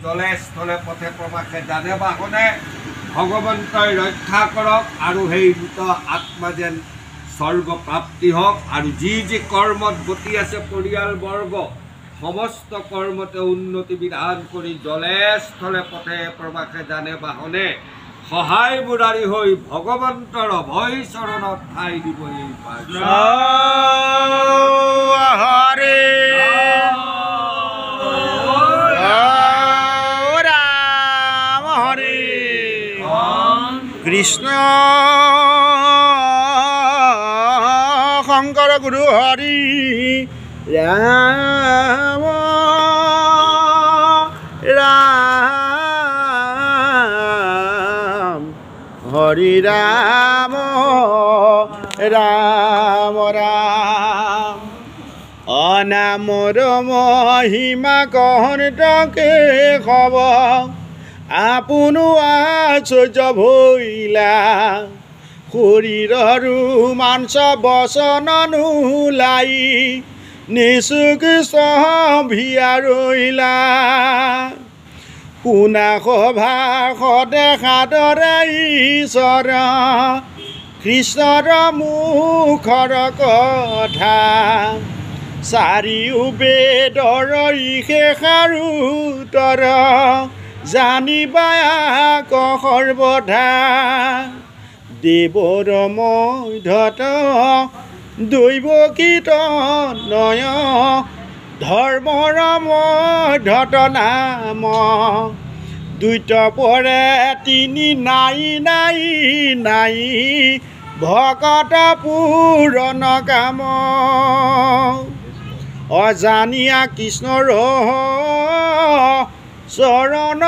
জলে স্থলে পথে প্ৰবাসে জানে বাহনে ভগৱন্তই ৰক্ষা কৰক আৰু সেই মৃত আত্মা যেন স্বৰ্গ প্ৰাপ্তি হওক আৰু যি যি কৰ্মত গতি আছে পৰিয়ালবৰ্গ সমস্ত কৰ্মতে উন্নতি বিধান কৰি জলে স্থলে পথে প্ৰবাসে জানে বাহনে সহায় মুৰাৰী হৈ ভগৱন্তৰ অভয় চৰণত ঠাই দিবহি হৰে ৰাম হৰে কৃষ্ণ শংকৰ গুৰু হৰি ৰাম ৰাম হৰি ৰাম ৰাম ৰাম অনামৰ মহিমা কহন্তকে খব আপোনো আশ্চৰ্য ভৈলা শৰীৰৰ মাংস বচন নোলাই নিচুক ভিয়া ৰৈলা শুনা সভা সদেশা দৰে ঈশ্বৰ কৃষ্ণৰ মুখৰ কথা চাৰিও বেদৰ শেষাৰো উত্তৰ জানিবা ক সৰ্বথা দেৱৰ মধ্যত দৈৱ কীৰ্তনয় ধৰ্মৰ মধ্যত নাম দুইত পৰে তিনি নাই নাই নাই ভকত পূৰণ কাম অজানিয়া কৃষ্ণৰ চৰণ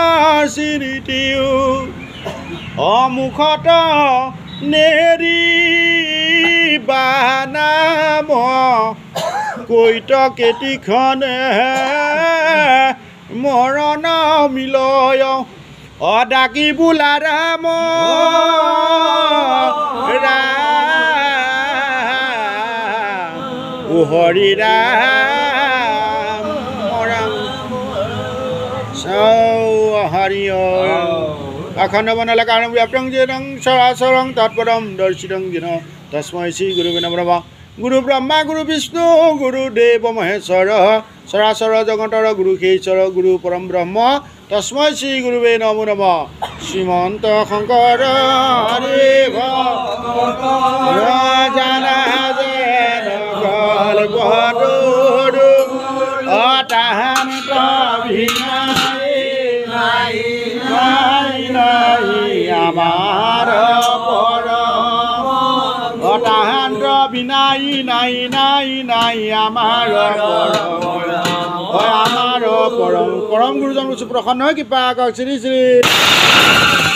স্মৃতিও অমুখত নেৰি বানাম কৈত কেতিখনে মৰণ মিলয় অডাকি বোলা ৰাম ৰাম হৰি ৰাম ৰাম হৰি অখণ্ড বনলে কাৰণ ব্যাপ্তং যেনং সৰাচৰং তৎপদম দৰ্শিতং যেন তস্मै শ্ৰী গুৰুবে নমঃ গুৰু ব্ৰহ্মা গুৰু বিষ্ণু গুৰুদেৱ মহেশ্বৰ সৰাচৰ জগতৰ গুৰু কেশ্বৰ গুৰু পৰম ব্ৰহ্ম তস্मै শ্ৰী গুৰুবে নমঃ শ্ৰীমন্ত শংকৰ হৰি ভগৱত জানা যেন কল্পতৰু অতাহান্ত বিনাই নাই নাই নাই আমাৰ অতাহান্ত বিনাই নাই নাই নাই আমাৰ পৰম পৰম গুৰুজন প্ৰসন্ন কৃপা কৰক শ্ৰী শ্ৰী